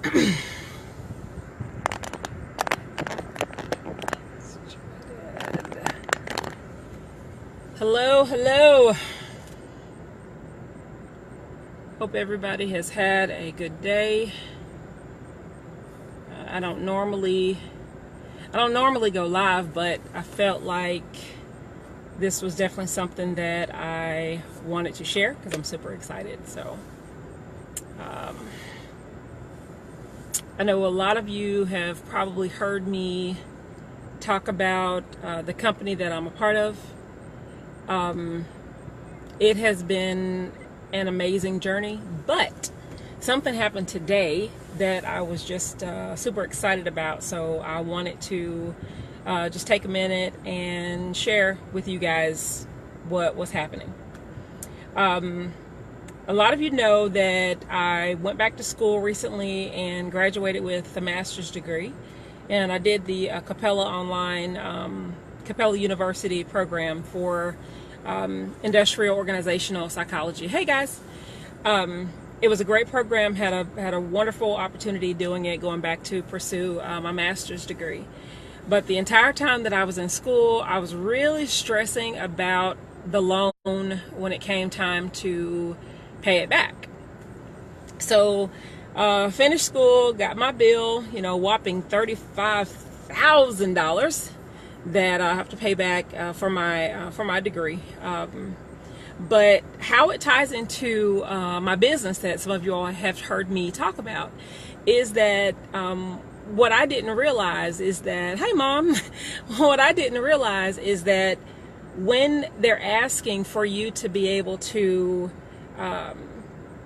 Hello, hello. Hope everybody has had a good day. I don't normally go live, but I felt like this was definitely something that I wanted to share because I'm super excited. So I know a lot of you have probably heard me talk about the company that I'm a part of. It has been an amazing journey, but something happened today that I was just super excited about, so I wanted to just take a minute and share with you guys what was happening. A lot of you know that I went back to school recently and graduated with a master's degree, and I did the Capella Online, Capella University program for industrial organizational psychology. Hey guys, it was a great program. Had a wonderful opportunity doing it, going back to pursue my master's degree. But the entire time that I was in school, I was really stressing about the loan when it came time to pay it back. So finished school, got my bill, whopping $35,000 that I have to pay back for my degree. But how it ties into my business that some of you all have heard me talk about is that what I didn't realize is that, hey mom, what I didn't realize is that when they're asking for you to be able to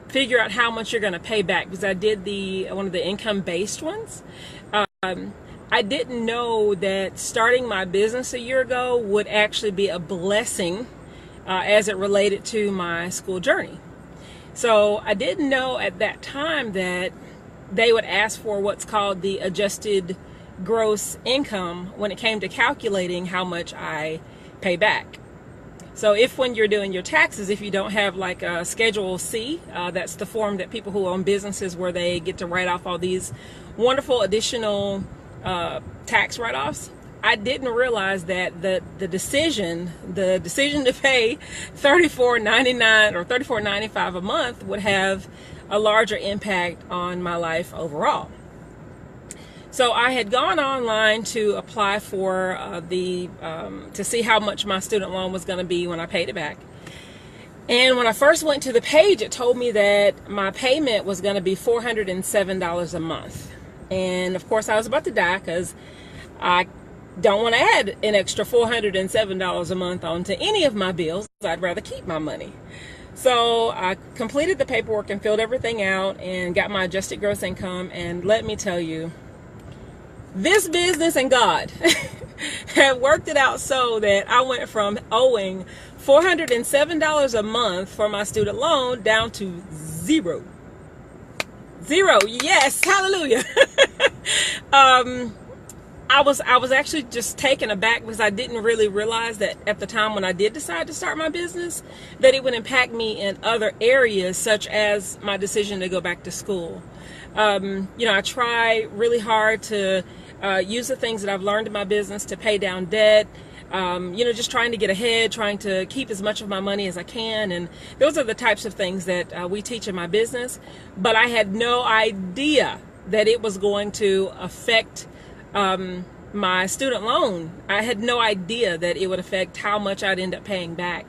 figure out how much you're going to pay back, because I did one of the income-based ones, I didn't know that starting my business a year ago would actually be a blessing as it related to my school journey. So I didn't know at that time that they would ask for what's called the adjusted gross income when it came to calculating how much I pay back. So if when you're doing your taxes, if you don't have like a Schedule C, that's the form that people who own businesses where they get to write off all these wonderful additional tax write-offs, I didn't realize that the decision to pay $34.99 or $34.95 a month would have a larger impact on my life overall. So I had gone online to apply for to see how much my student loan was going to be when I paid it back. And when I first went to the page, it told me that my payment was going to be $407 a month. And of course I was about to die because I don't want to add an extra $407 a month onto any of my bills. I'd rather keep my money. So I completed the paperwork and filled everything out and got my adjusted gross income. And let me tell you, this business and God had worked it out so that I went from owing $407 a month for my student loan down to zero. Yes, hallelujah. I was actually just taken aback because I didn't really realize that at the time when I did decide to start my business that it would impact me in other areas, such as my decision to go back to school. I try really hard to use the things that I've learned in my business to pay down debt, just trying to get ahead, trying to keep as much of my money as I can. And those are the types of things that we teach in my business. But I had no idea that it was going to affect my student loan. I had no idea that it would affect how much I'd end up paying back.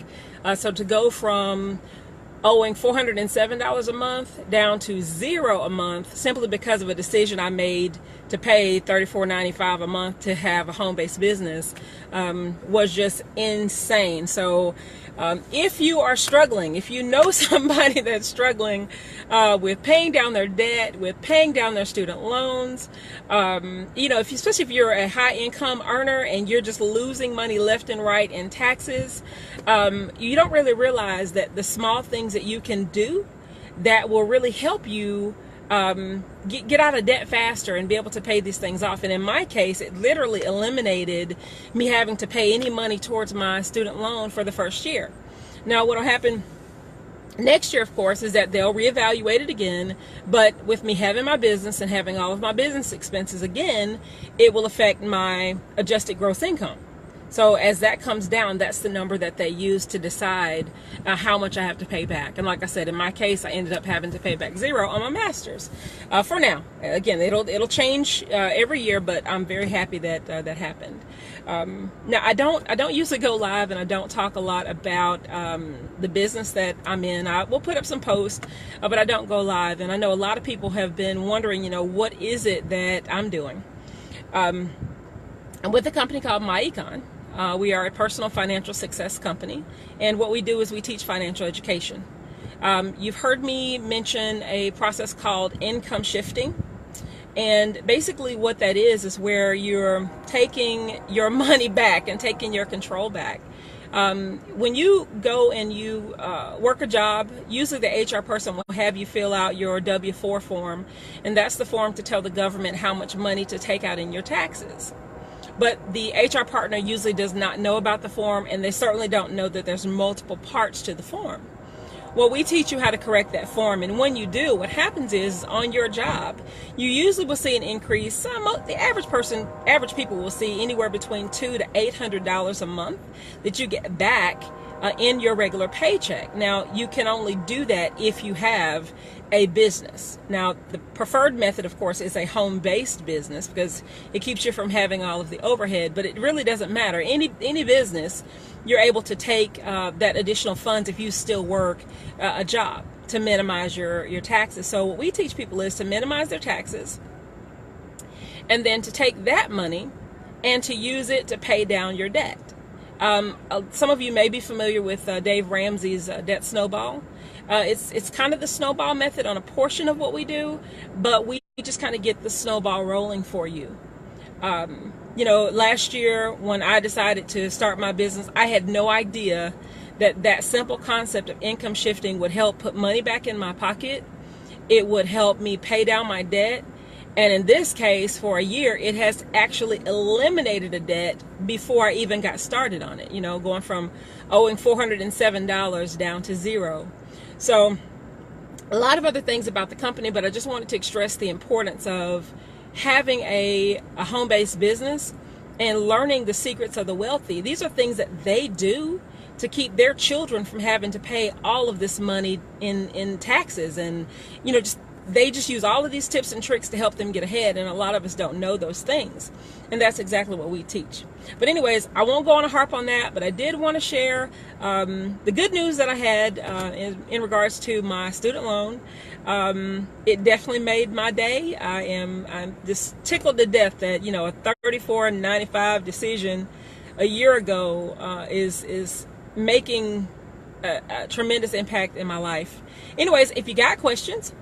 So to go from owing $407 a month down to zero a month simply because of a decision I made to pay $34.95 a month to have a home-based business was just insane. So if you are struggling, if you know somebody that's struggling with paying down their debt, with paying down their student loans, especially if you're a high income earner and you're just losing money left and right in taxes, you don't really realize that the small things that you can do that will really help you get out of debt faster and be able to pay these things off. And in my case, it literally eliminated me having to pay any money towards my student loan for the first year. Now, what will happen Next year, of course, is that they'll reevaluate it again, but with me having my business and having all of my business expenses again, it will affect my adjusted gross income. So as that comes down, that's the number that they use to decide how much I have to pay back. And like I said, in my case, I ended up having to pay back zero on my master's for now. Again, it'll change every year, but I'm very happy that that happened. Now I don't usually go live, and I don't talk a lot about the business that I'm in. I will put up some posts, but I don't go live. And I know a lot of people have been wondering, what is it that I'm doing? I'm with a company called MyEcon. We are a personal financial success company, and what we do is we teach financial education. You've heard me mention a process called income shifting, and basically what that is where you're taking your money back and taking your control back. When you go and you work a job, usually the HR person will have you fill out your W-4 form, and that's the form to tell the government how much money to take out in your taxes. But the HR partner usually does not know about the form, and they certainly don't know that there's multiple parts to the form. Well, we teach you how to correct that form, and when you do, what happens is on your job, you usually will see an increase. The average people will see anywhere between $200 to $800 a month that you get back in your regular paycheck. Now, you can only do that if you have a business. Now, the preferred method, of course, is a home-based business because it keeps you from having all of the overhead, but it really doesn't matter. Any business, you're able to take that additional funds if you still work a job to minimize your taxes. So what we teach people is to minimize their taxes, and then to take that money and to use it to pay down your debt. Some of you may be familiar with Dave Ramsey's debt snowball. It's kind of the snowball method on a portion of what we do, but we just kind of get the snowball rolling for you. Last year when I decided to start my business, I had no idea that simple concept of income shifting would help put money back in my pocket. It would help me pay down my debt. And in this case, for a year, it has actually eliminated a debt before I even got started on it, going from owing $407 down to zero. So a lot of other things about the company, but I just wanted to stress the importance of having a home-based business and learning the secrets of the wealthy. These are things that they do to keep their children from having to pay all of this money in taxes, and they just use all of these tips and tricks to help them get ahead, and a lot of us don't know those things, and that's exactly what we teach. But anyways, I won't go on a harp on that, but I did want to share the good news that I had in regards to my student loan. It definitely made my day. I'm just tickled to death that a $34.95 decision a year ago is making a tremendous impact in my life. Anyways, if you got questions,